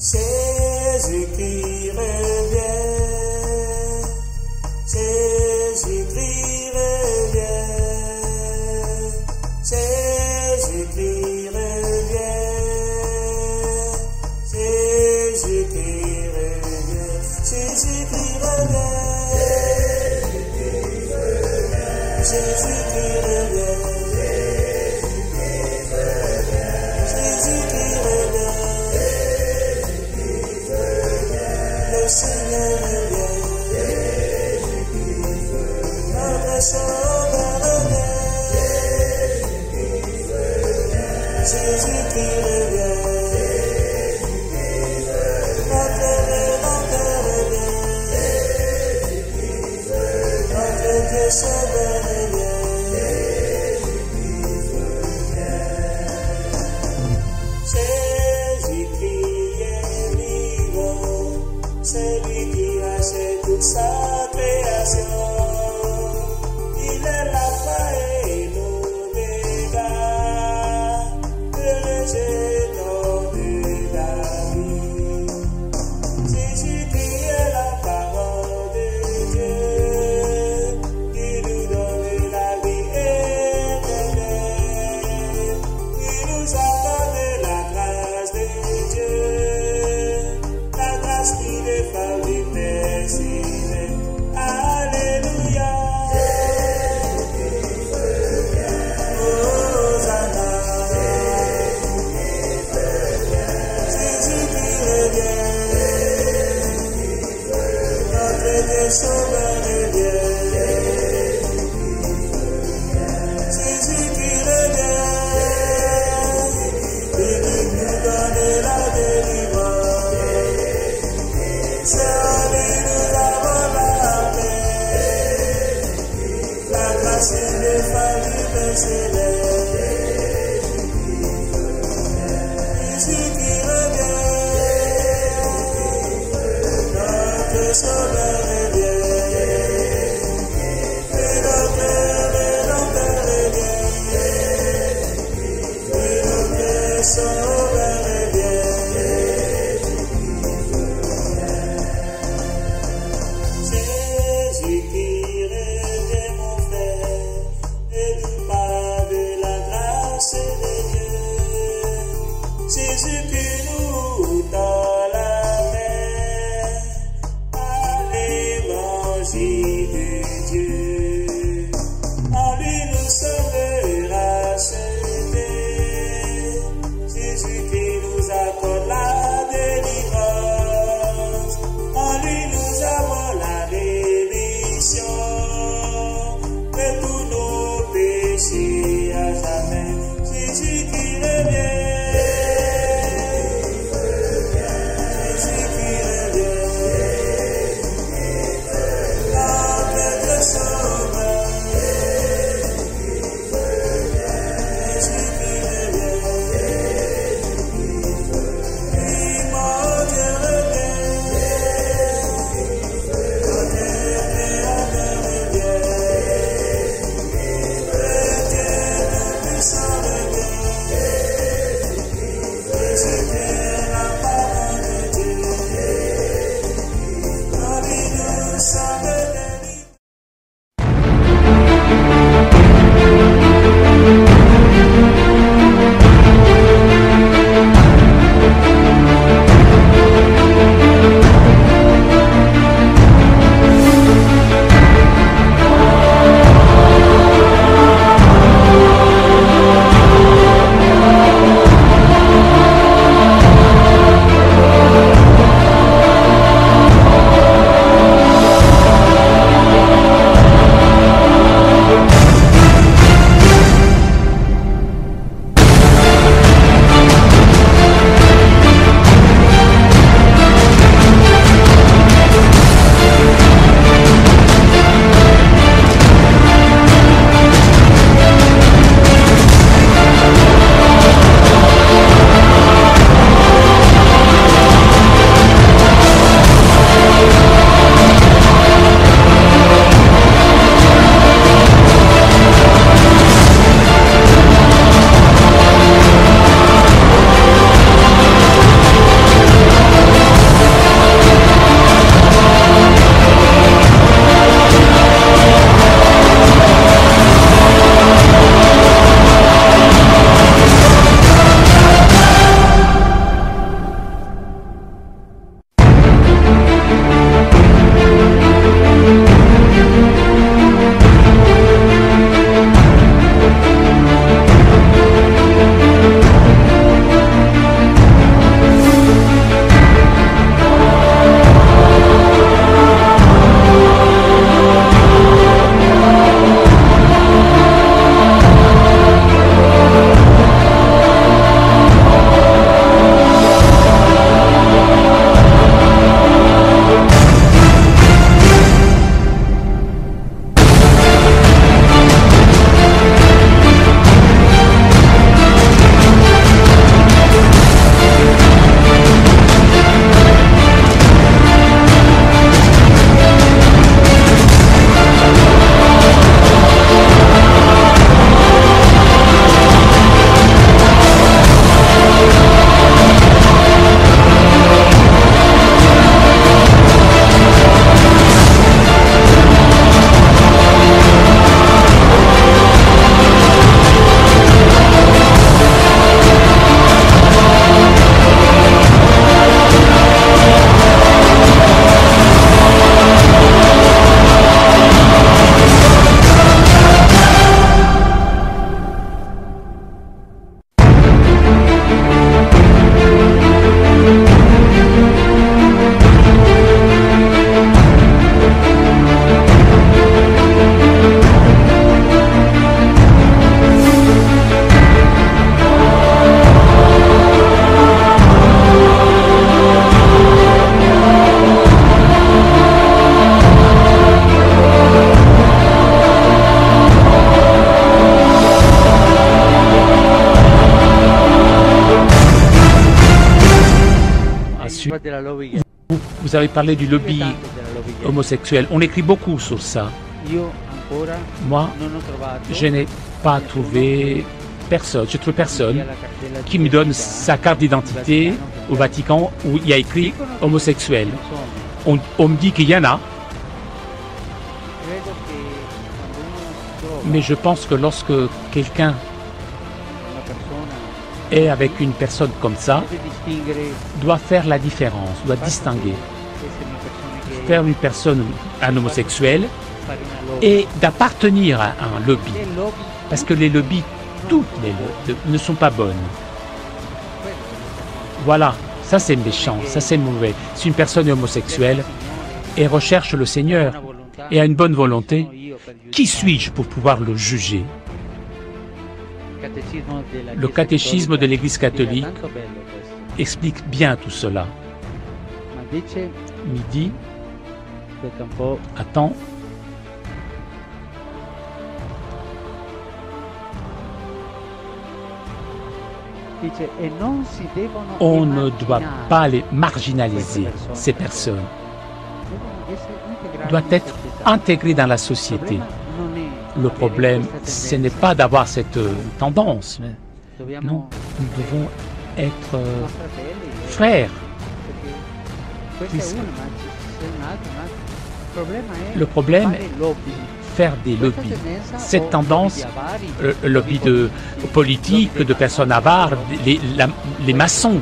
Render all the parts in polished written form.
Jésus qui revient, Jésus qui revient, Jésus qui revient, Jésus qui revient, Jésus qui revient, Jésus qui revient, Jésus qui revient. Le Seigneur revient, notre Sauveur revient, Jésus qui revient, notre Rédempteur revient, notre Dieu Sauveur revient. Jésus qui est vivant, celui qui achète toute sa création, il est l'alpha et l'oméga, le jeton de la vie. Jésus qui est la parole de Dieu, qui nous donne la vie éternelle, qui nous accorde la grâce de Dieu, la grâce qui n'est pas immersible. Alléluia. Hosanna. Jésus qui revient, notre Dieu Sauveur revient, Jésus qui revient, il nous donne la délivrance, c'est en lui nous avons la paix, la grâce indéfallible céleste, Jésus qui revient, notre Sauveur revient, et notre Rédempteur revient, et notre Sauveur revient. Jésus qui revient, mon frère, et nous parle de la grâce de Dieu. Jésus qui nous tend la main à l'évangile de Dieu. En lui nous sommes rachetés. Jésus qui nous accorde la délivrance. En lui nous avons la rémission de tous nos péchés à jamais. Jésus qui revient. Jésus qui revient. Notre Dieu Sauveur. Vous avez parlé du lobby Tanto della lobby gay. homosexuel. On écrit beaucoup sur ça. Io ancora Moi, non ho trovato je n'ai pas trouvé personne, je trouve personne la cartella qui me donne d'identità sa carte d'identité au Vatican où il y a écrit Dicono che homosexuel. ce ne sono. On me dit qu'il y en a, Credo che quando uno si trova mais je pense que lorsque quelqu'un una persona est avec une personne comme ça, deve distinguere doit faire la différence, doit distinguer. essere una persona gay, Faire une personne, un homosexuel, fare una lobby. et d'appartenir à un lobby. Le lobby, Parce que les lobbies, toutes les lobbies, ne sont pas bonnes. quello è Voilà, ça c'est méchant, ça c'est mauvais. Si une personne est homosexuelle et recherche le Seigneur et a une bonne volonté, qui suis-je pour pouvoir le juger? Le catéchisme de l'Église catholique explique bien tout cela. Midi, attends, on ne doit pas les marginaliser, ces personnes. Doivent être intégrées dans la société. Le problème, ce n'est pas d'avoir cette tendance. Non, nous devons être frères. Le problème est faire des lobbies. Cette tendance, le lobby de politique, de personnes avares, les maçons,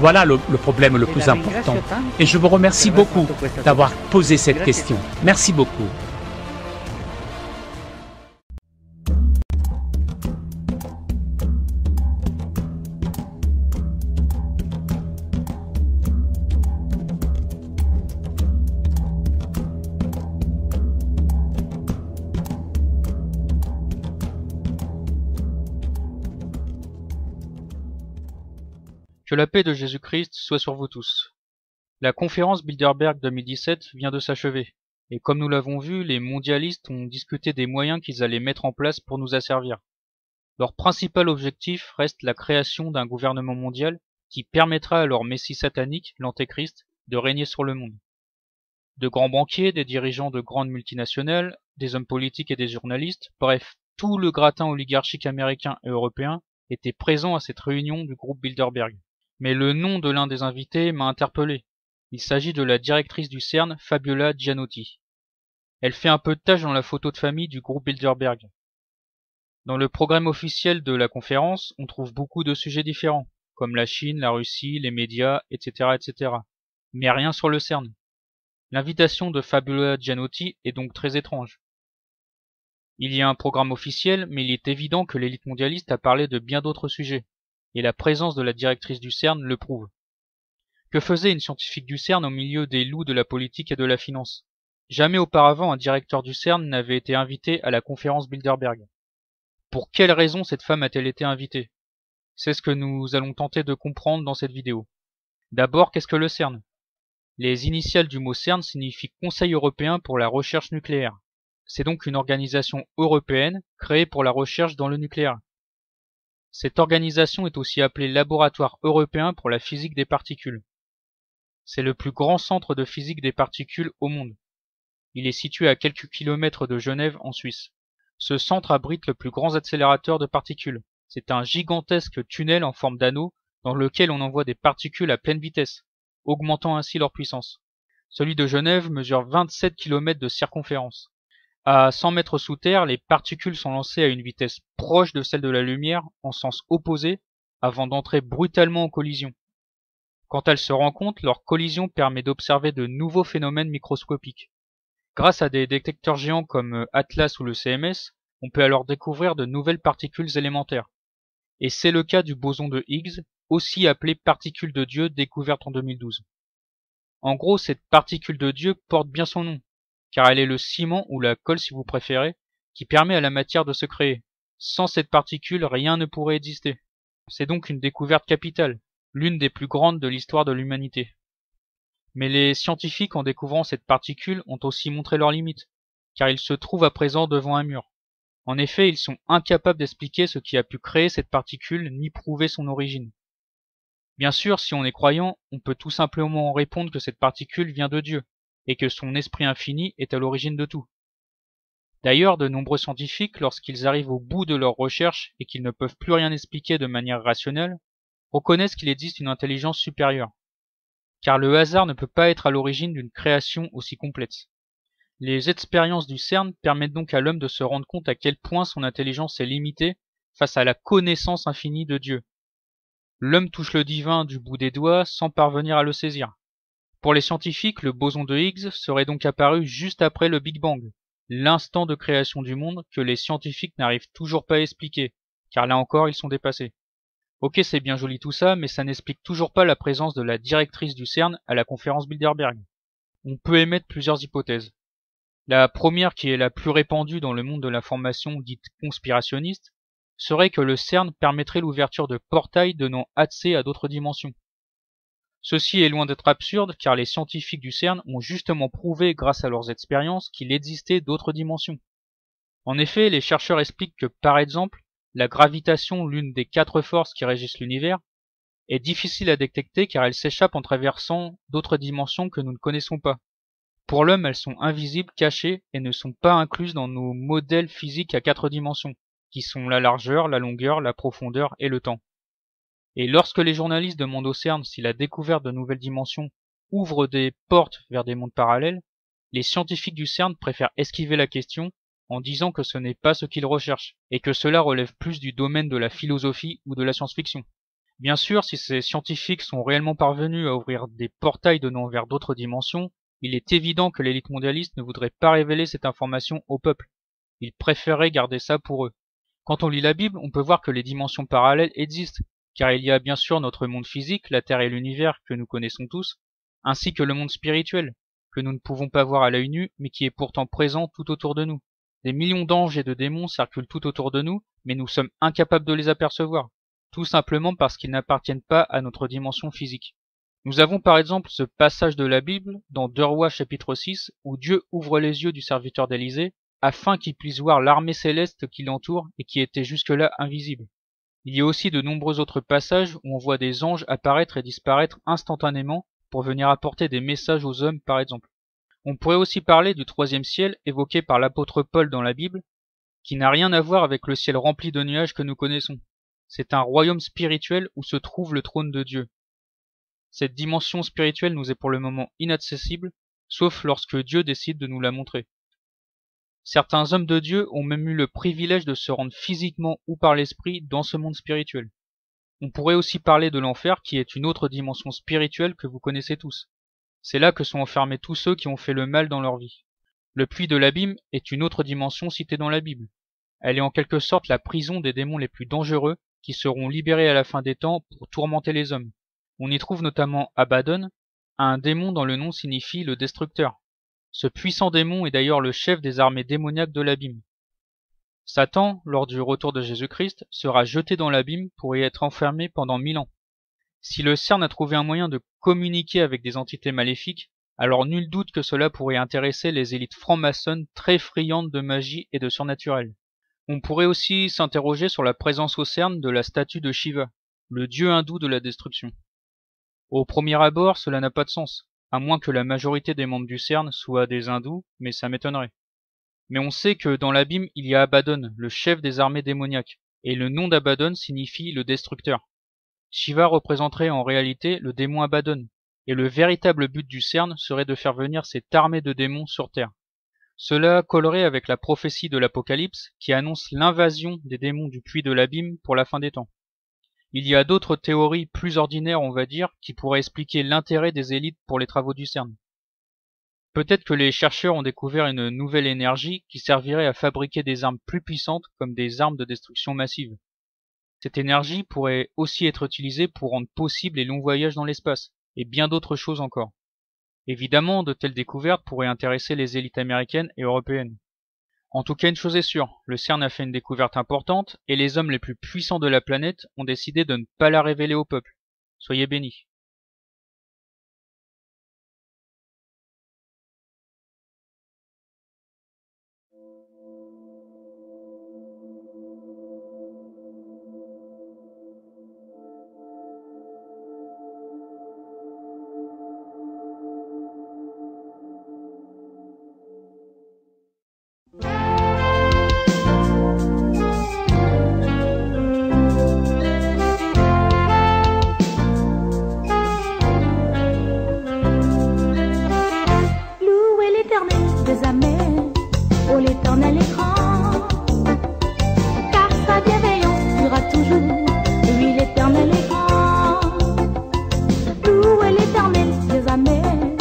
voilà le problème le plus important. Et je vous remercie beaucoup d'avoir posé cette question. Merci beaucoup. Que la paix de Jésus-Christ soit sur vous tous. La conférence Bilderberg 2017 vient de s'achever, et comme nous l'avons vu, les mondialistes ont discuté des moyens qu'ils allaient mettre en place pour nous asservir. Leur principal objectif reste la création d'un gouvernement mondial qui permettra à leur messie satanique, l'Antéchrist, de régner sur le monde. De grands banquiers, des dirigeants de grandes multinationales, des hommes politiques et des journalistes, bref, tout le gratin oligarchique américain et européen était présent à cette réunion du groupe Bilderberg. Mais le nom de l'un des invités m'a interpellé. Il s'agit de la directrice du CERN, Fabiola Gianotti. Elle fait un peu de tâche dans la photo de famille du groupe Bilderberg. Dans le programme officiel de la conférence, on trouve beaucoup de sujets différents, comme la Chine, la Russie, les médias, etc., etc. Mais rien sur le CERN. L'invitation de Fabiola Gianotti est donc très étrange. Il y a un programme officiel, mais il est évident que l'élite mondialiste a parlé de bien d'autres sujets, et la présence de la directrice du CERN le prouve. Que faisait une scientifique du CERN au milieu des loups de la politique et de la finance? Jamais auparavant un directeur du CERN n'avait été invité à la conférence Bilderberg. Pour quelle raison cette femme a-t-elle été invitée? C'est ce que nous allons tenter de comprendre dans cette vidéo. D'abord, qu'est-ce que le CERN? Les initiales du mot CERN signifient Conseil européen pour la recherche nucléaire. C'est donc une organisation européenne créée pour la recherche dans le nucléaire. Cette organisation est aussi appelée Laboratoire européen pour la physique des particules. C'est le plus grand centre de physique des particules au monde. Il est situé à quelques kilomètres de Genève en Suisse. Ce centre abrite le plus grand accélérateur de particules. C'est un gigantesque tunnel en forme d'anneau dans lequel on envoie des particules à pleine vitesse, augmentant ainsi leur puissance. Celui de Genève mesure 27 km de circonférence. À 100 mètres sous terre, les particules sont lancées à une vitesse proche de celle de la lumière en sens opposé avant d'entrer brutalement en collision. Quand elles se rencontrent, leur collision permet d'observer de nouveaux phénomènes microscopiques. Grâce à des détecteurs géants comme Atlas ou le CMS, on peut alors découvrir de nouvelles particules élémentaires. Et c'est le cas du boson de Higgs, aussi appelé particule de Dieu, découverte en 2012. En gros, cette particule de Dieu porte bien son nom, car elle est le ciment ou la colle si vous préférez, qui permet à la matière de se créer. Sans cette particule, rien ne pourrait exister. C'est donc une découverte capitale, l'une des plus grandes de l'histoire de l'humanité. Mais les scientifiques, en découvrant cette particule, ont aussi montré leurs limites, car ils se trouvent à présent devant un mur. En effet, ils sont incapables d'expliquer ce qui a pu créer cette particule ni prouver son origine. Bien sûr, si on est croyant, on peut tout simplement répondre que cette particule vient de Dieu, et que son esprit infini est à l'origine de tout. D'ailleurs, de nombreux scientifiques, lorsqu'ils arrivent au bout de leurs recherches et qu'ils ne peuvent plus rien expliquer de manière rationnelle, reconnaissent qu'il existe une intelligence supérieure. Car le hasard ne peut pas être à l'origine d'une création aussi complète. Les expériences du CERN permettent donc à l'homme de se rendre compte à quel point son intelligence est limitée face à la connaissance infinie de Dieu. L'homme touche le divin du bout des doigts sans parvenir à le saisir. Pour les scientifiques, le boson de Higgs serait donc apparu juste après le Big Bang, l'instant de création du monde que les scientifiques n'arrivent toujours pas à expliquer, car là encore ils sont dépassés. Ok, c'est bien joli tout ça, mais ça n'explique toujours pas la présence de la directrice du CERN à la conférence Bilderberg. On peut émettre plusieurs hypothèses. La première, qui est la plus répandue dans le monde de l'information dite conspirationniste, serait que le CERN permettrait l'ouverture de portails donnant accès à d'autres dimensions. Ceci est loin d'être absurde car les scientifiques du CERN ont justement prouvé grâce à leurs expériences qu'il existait d'autres dimensions. En effet, les chercheurs expliquent que, par exemple, la gravitation, l'une des 4 forces qui régissent l'univers, est difficile à détecter car elle s'échappe en traversant d'autres dimensions que nous ne connaissons pas. Pour l'homme, elles sont invisibles, cachées et ne sont pas incluses dans nos modèles physiques à 4 dimensions, qui sont la largeur, la longueur, la profondeur et le temps. Et lorsque les journalistes demandent au CERN si la découverte de nouvelles dimensions ouvre des portes vers des mondes parallèles, les scientifiques du CERN préfèrent esquiver la question en disant que ce n'est pas ce qu'ils recherchent, et que cela relève plus du domaine de la philosophie ou de la science-fiction. Bien sûr, si ces scientifiques sont réellement parvenus à ouvrir des portails donnant vers d'autres dimensions, il est évident que l'élite mondialiste ne voudrait pas révéler cette information au peuple. Ils préféreraient garder ça pour eux. Quand on lit la Bible, on peut voir que les dimensions parallèles existent, car il y a bien sûr notre monde physique, la Terre et l'univers que nous connaissons tous, ainsi que le monde spirituel, que nous ne pouvons pas voir à l'œil nu, mais qui est pourtant présent tout autour de nous. Des millions d'anges et de démons circulent tout autour de nous, mais nous sommes incapables de les apercevoir, tout simplement parce qu'ils n'appartiennent pas à notre dimension physique. Nous avons par exemple ce passage de la Bible, dans 2 Rois chapitre 6, où Dieu ouvre les yeux du serviteur d'Élysée, afin qu'il puisse voir l'armée céleste qui l'entoure et qui était jusque-là invisible. Il y a aussi de nombreux autres passages où on voit des anges apparaître et disparaître instantanément pour venir apporter des messages aux hommes par exemple. On pourrait aussi parler du 3e ciel évoqué par l'apôtre Paul dans la Bible, qui n'a rien à voir avec le ciel rempli de nuages que nous connaissons. C'est un royaume spirituel où se trouve le trône de Dieu. Cette dimension spirituelle nous est pour le moment inaccessible, sauf lorsque Dieu décide de nous la montrer. Certains hommes de Dieu ont même eu le privilège de se rendre physiquement ou par l'esprit dans ce monde spirituel. On pourrait aussi parler de l'enfer qui est une autre dimension spirituelle que vous connaissez tous. C'est là que sont enfermés tous ceux qui ont fait le mal dans leur vie. Le puits de l'abîme est une autre dimension citée dans la Bible. Elle est en quelque sorte la prison des démons les plus dangereux qui seront libérés à la fin des temps pour tourmenter les hommes. On y trouve notamment Abaddon, un démon dont le nom signifie le destructeur. Ce puissant démon est d'ailleurs le chef des armées démoniaques de l'abîme. Satan, lors du retour de Jésus-Christ, sera jeté dans l'abîme pour y être enfermé pendant 1000 ans. Si le CERN a trouvé un moyen de communiquer avec des entités maléfiques, alors nul doute que cela pourrait intéresser les élites franc-maçonnes très friandes de magie et de surnaturel. On pourrait aussi s'interroger sur la présence au CERN de la statue de Shiva, le dieu hindou de la destruction. Au premier abord, cela n'a pas de sens, à moins que la majorité des membres du CERN soient des hindous, mais ça m'étonnerait. Mais on sait que dans l'abîme, il y a Abaddon, le chef des armées démoniaques, et le nom d'Abaddon signifie le destructeur. Shiva représenterait en réalité le démon Abaddon, et le véritable but du CERN serait de faire venir cette armée de démons sur Terre. Cela collerait avec la prophétie de l'Apocalypse qui annonce l'invasion des démons du puits de l'abîme pour la fin des temps. Il y a d'autres théories plus ordinaires, on va dire, qui pourraient expliquer l'intérêt des élites pour les travaux du CERN. Peut-être que les chercheurs ont découvert une nouvelle énergie qui servirait à fabriquer des armes plus puissantes comme des armes de destruction massive. Cette énergie pourrait aussi être utilisée pour rendre possible les longs voyages dans l'espace, et bien d'autres choses encore. Évidemment, de telles découvertes pourraient intéresser les élites américaines et européennes. En tout cas, une chose est sûre, le CERN a fait une découverte importante, et les hommes les plus puissants de la planète ont décidé de ne pas la révéler au peuple. Soyez bénis. l'Éternel est grand, car sa bienveillance durera toujours. Oui, l'Éternel est grand. Louez l'Éternel, des amis.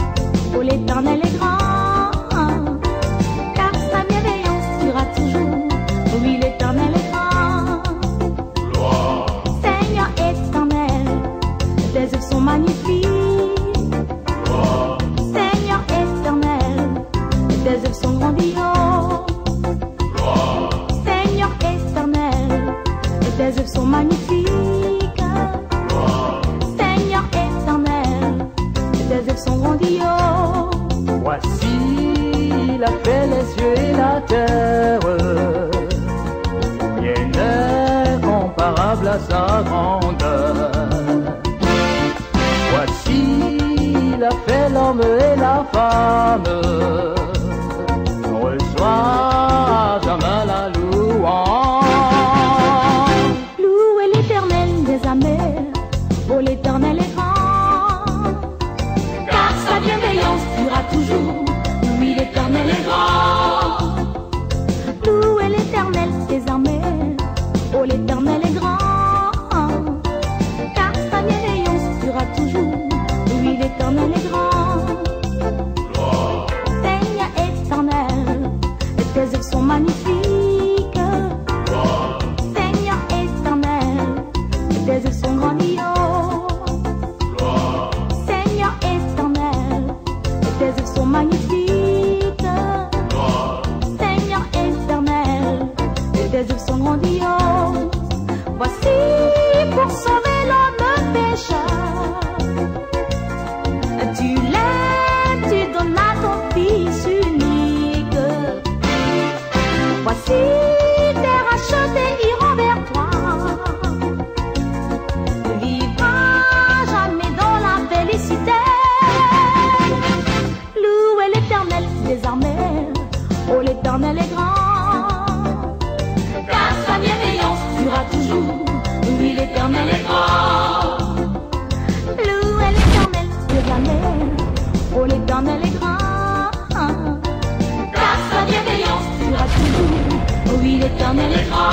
Oh, l'Éternel est grand, car sa bienveillance durera toujours. Oui, l'Éternel est grand. Seigneur éternel, tes œuvres sont magnifiques. Seigneur éternel, tes œuvres sont grandioses. Seigneur éternel, tes œuvres sont magnifiques. Seigneur éternel, tes œuvres sont grandioses. Voici, il a fait les cieux et la terre. Rien n'est comparable à sa grandeur. Voici, il a fait l'homme et la femme. Reçois jamais la louange. Louez l'Éternel des amers, oh l'Éternel est grand, car sa bienveillance durera toujours. Oui, l'Éternel est grand. Louez l'Éternel des armées, oh l'Éternel est grand, car sa bienveillance durera toujours. Oui, l'Éternel est grand. Seigneur éternel, tes œuvres sont magnifiques. Seigneur éternel, tes œuvres sont grandioses. Seigneur éternel, tes œuvres sont magnifiques. Seigneur éternel, tes œuvres sont grandioses. Voici pour sauver l'homme pécheur. Tu l'aimes, tu donnes à ton Fils unique. Voici tes rachetés iront vers toi. Vivra jamais dans la félicité. Louez l'Éternel des armées, oh l'Éternel est grand, car sa bienveillance durera toujours. Oui, l'Éternel est grand. Louez l'Éternel des armées, oh l'Éternel est grand, car sa bienveillance durera toujours. Oui, l'Éternel est grand.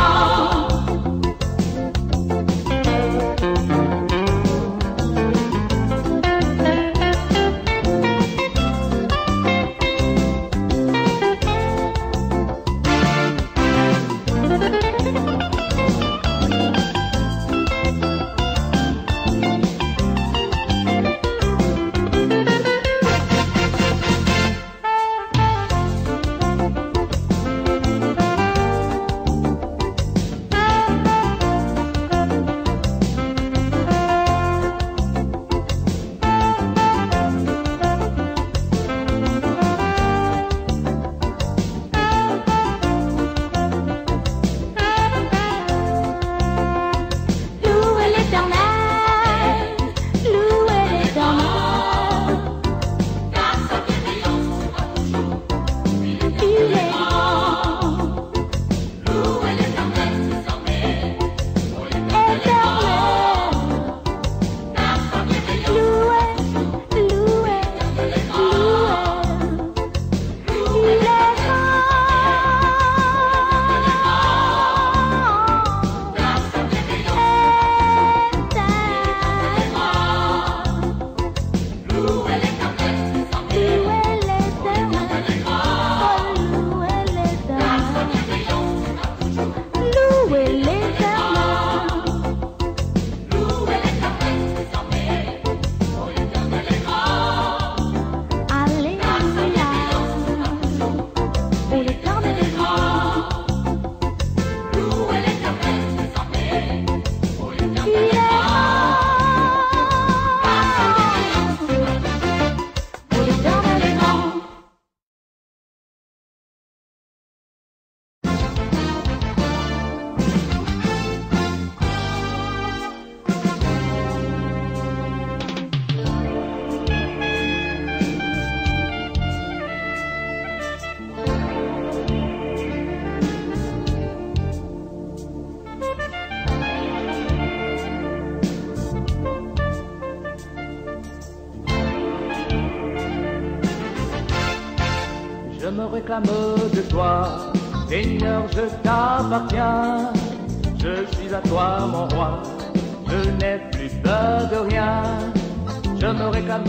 je me réclame de toi. Seigneur, je t'appartiens, je suis à toi mon roi, je n'ai plus peur de rien, je me réclame